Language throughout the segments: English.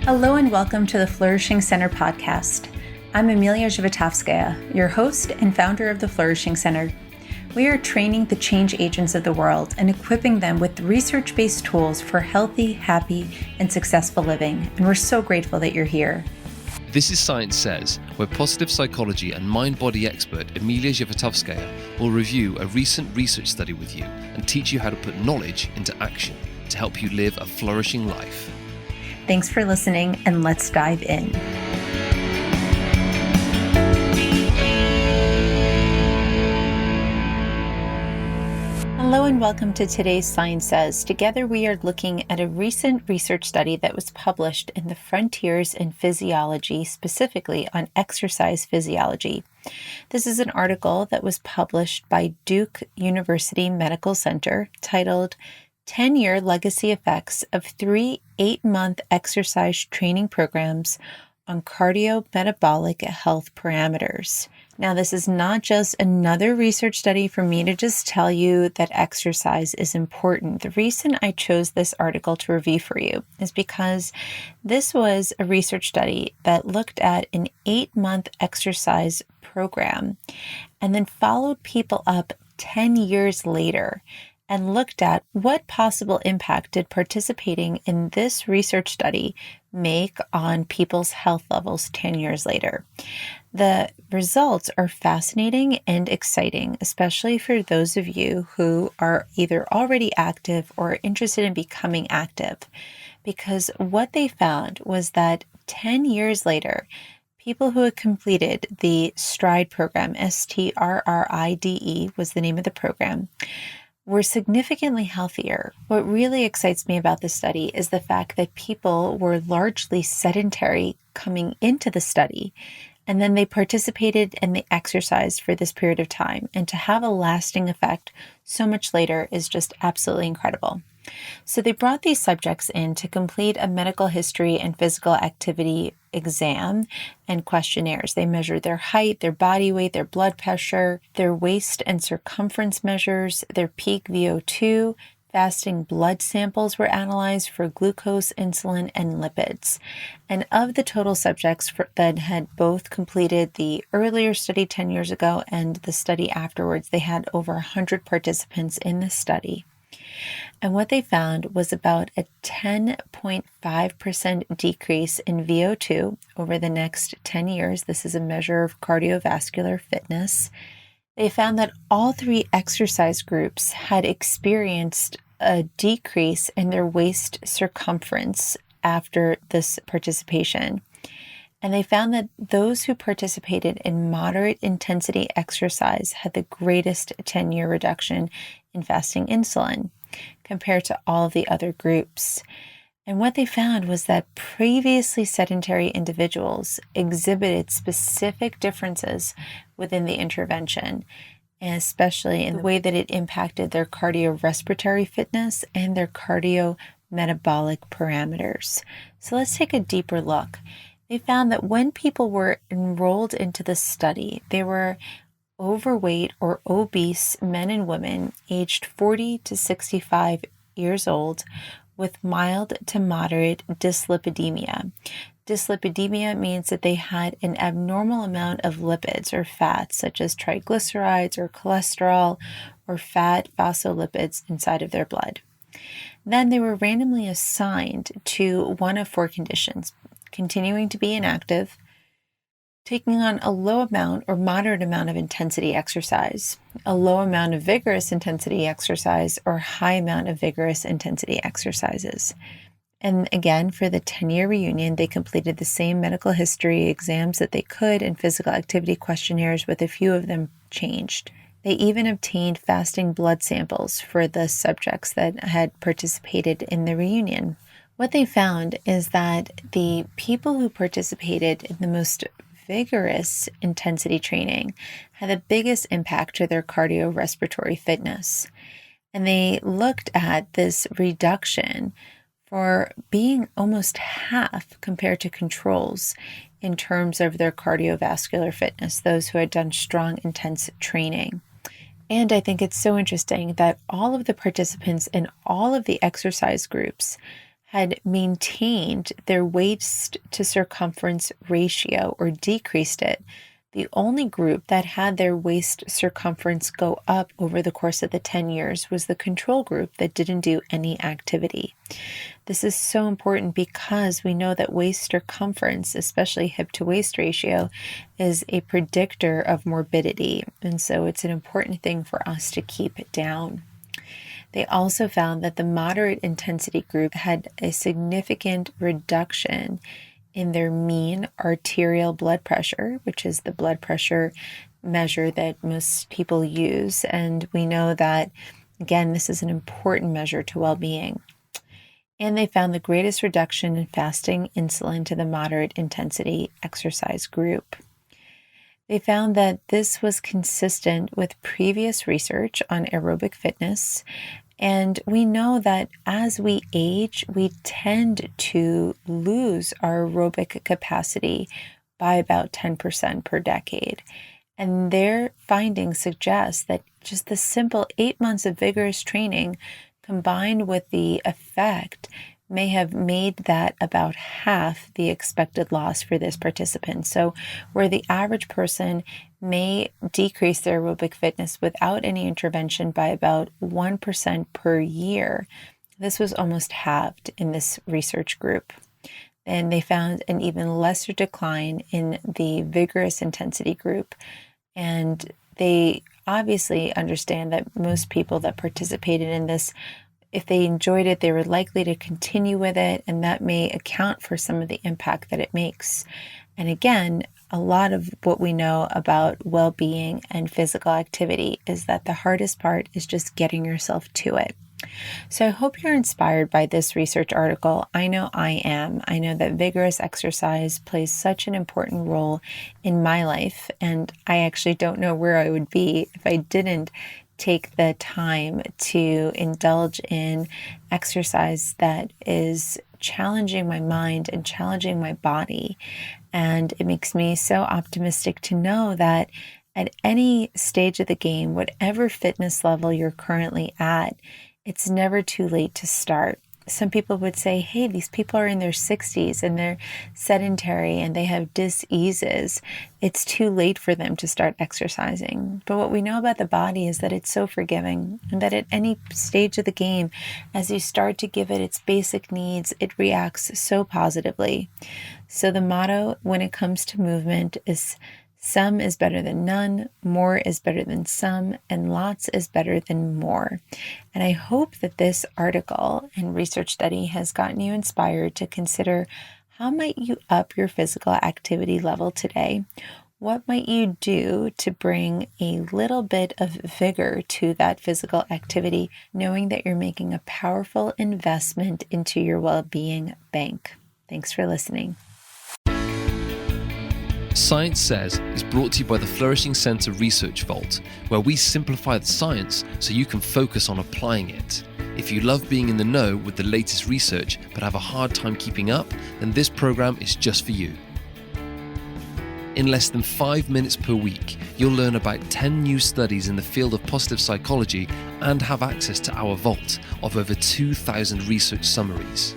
Hello and welcome to the Flourishing Center podcast. I'm Emilia Zhivatovskaya, your host and founder of the Flourishing Center. We are training the change agents of the world and equipping them with research-based tools for healthy, happy, and successful living, and we're so grateful that you're here. This is Science Says, where positive psychology and mind-body expert Emilia Zhivatovskaya will review a recent research study with you and teach you how to put knowledge into action to help you live a flourishing life. Thanks for listening, and let's dive in. Hello and welcome to today's Science Says. Together we are looking at a recent research study that was published in the Frontiers in Physiology, specifically on exercise physiology. This is an article that was published by Duke University Medical Center titled 10-Year Legacy Effects of 3 8-month exercise training programs on Cardiometabolic Health Parameters. Now, this is not just another research study for me to just tell you that exercise is important. The reason I chose this article to review for you is because this was a research study that looked at an 8-month exercise program and then followed people up 10 years later and looked at what possible impact did participating in this research study make on people's health levels 10 years later. The results are fascinating and exciting, especially for those of you who are either already active or interested in becoming active, because what they found was that 10 years later, people who had completed the STRRIDE program, STRRIDE was the name of the program, were significantly healthier. What really excites me about this study is the fact that people were largely sedentary coming into the study, and then they participated and they exercised for this period of time. And to have a lasting effect so much later is just absolutely incredible. So they brought these subjects in to complete a medical history and physical activity exam and questionnaires. They measured their height, their body weight, their blood pressure, their waist and circumference measures, their peak VO2, fasting blood samples were analyzed for glucose, insulin, and lipids. And of the total subjects that had both completed the earlier study 10 years ago and the study afterwards, they had over 100 participants in this study. And what they found was about a 10.5% decrease in VO2 over the next 10 years. This is a measure of cardiovascular fitness. They found that all 3 exercise groups had experienced a decrease in their waist circumference after this participation. And they found that those who participated in moderate intensity exercise had the greatest 10-year reduction in fasting insulin compared to all of the other groups. And what they found was that previously sedentary individuals exhibited specific differences within the intervention, and especially in the way that it impacted their cardiorespiratory fitness and their cardiometabolic parameters. So let's take a deeper look. They found that when people were enrolled into the study, they were overweight or obese men and women aged 40 to 65 years old with mild to moderate dyslipidemia. Dyslipidemia means that they had an abnormal amount of lipids or fats, such as triglycerides or cholesterol or fat phospholipids inside of their blood. Then they were randomly assigned to one of 4 conditions: continuing to be inactive, taking on a low amount or moderate amount of intensity exercise, a low amount of vigorous intensity exercise, or high amount of vigorous intensity exercises. And again, for the 10-year reunion, they completed the same medical history exams that they could and physical activity questionnaires, with a few of them changed. They even obtained fasting blood samples for the subjects that had participated in the reunion. What they found is that the people who participated in the most vigorous intensity training had the biggest impact to their cardiorespiratory fitness. And they looked at this reduction for being almost half compared to controls in terms of their cardiovascular fitness, those who had done strong, intense training. And I think it's so interesting that all of the participants in all of the exercise groups had maintained their waist to circumference ratio or decreased it. The only group that had their waist circumference go up over the course of the 10 years was the control group that didn't do any activity. This is so important because we know that waist circumference, especially hip to waist ratio, is a predictor of morbidity. And so it's an important thing for us to keep it down. They also found that the moderate intensity group had a significant reduction in their mean arterial blood pressure, which is the blood pressure measure that most people use. And we know that, again, this is an important measure to well-being. And they found the greatest reduction in fasting insulin to the moderate intensity exercise group. They found that this was consistent with previous research on aerobic fitness. And we know that as we age, we tend to lose our aerobic capacity by about 10% per decade. And their findings suggest that just the simple 8 months of vigorous training combined with the effect may have made that about half the expected loss for this participant. So where the average person may decrease their aerobic fitness without any intervention by about 1% per year, this was almost halved in this research group. And they found an even lesser decline in the vigorous intensity group. And they obviously understand that most people that participated in this, if they enjoyed it, they were likely to continue with it, and that may account for some of the impact that it makes. And again, a lot of what we know about well-being and physical activity is that the hardest part is just getting yourself to it. So I hope you're inspired by this research article. I know I am. I know that vigorous exercise plays such an important role in my life, and I actually don't know where I would be if I didn't take the time to indulge in exercise that is challenging my mind and challenging my body. And it makes me so optimistic to know that at any stage of the game, whatever fitness level you're currently at, it's never too late to start. Some people would say, hey, these people are in their 60s and they're sedentary and they have diseases. It's too late for them to start exercising. But what we know about the body is that it's so forgiving, and that at any stage of the game, as you start to give it its basic needs, it reacts so positively. So the motto when it comes to movement is some is better than none, more is better than some, and lots is better than more. And I hope that this article and research study has gotten you inspired to consider how might you up your physical activity level today? What might you do to bring a little bit of vigor to that physical activity, knowing that you're making a powerful investment into your well-being bank? Thanks for listening. Science Says is brought to you by the Flourishing Center Research Vault, where we simplify the science so you can focus on applying it. If you love being in the know with the latest research but have a hard time keeping up, then this program is just for you. In less than 5 minutes per week, you'll learn about 10 new studies in the field of positive psychology and have access to our vault of over 2,000 research summaries.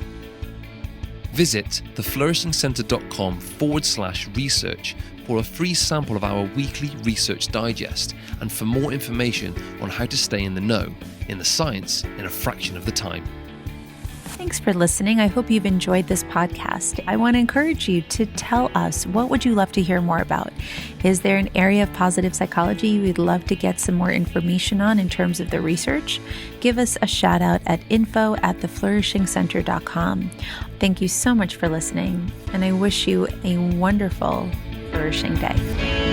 Visit theflourishingcenter.com/research for a free sample of our weekly research digest and for more information on how to stay in the know, in the science, in a fraction of the time. Thanks for listening. I hope you've enjoyed this podcast. I want to encourage you to tell us, what would you love to hear more about? Is there an area of positive psychology you would love to get some more information on in terms of the research? Give us a shout out at info@theflourishingcenter.com. Thank you so much for listening, and I wish you a wonderful, flourishing day.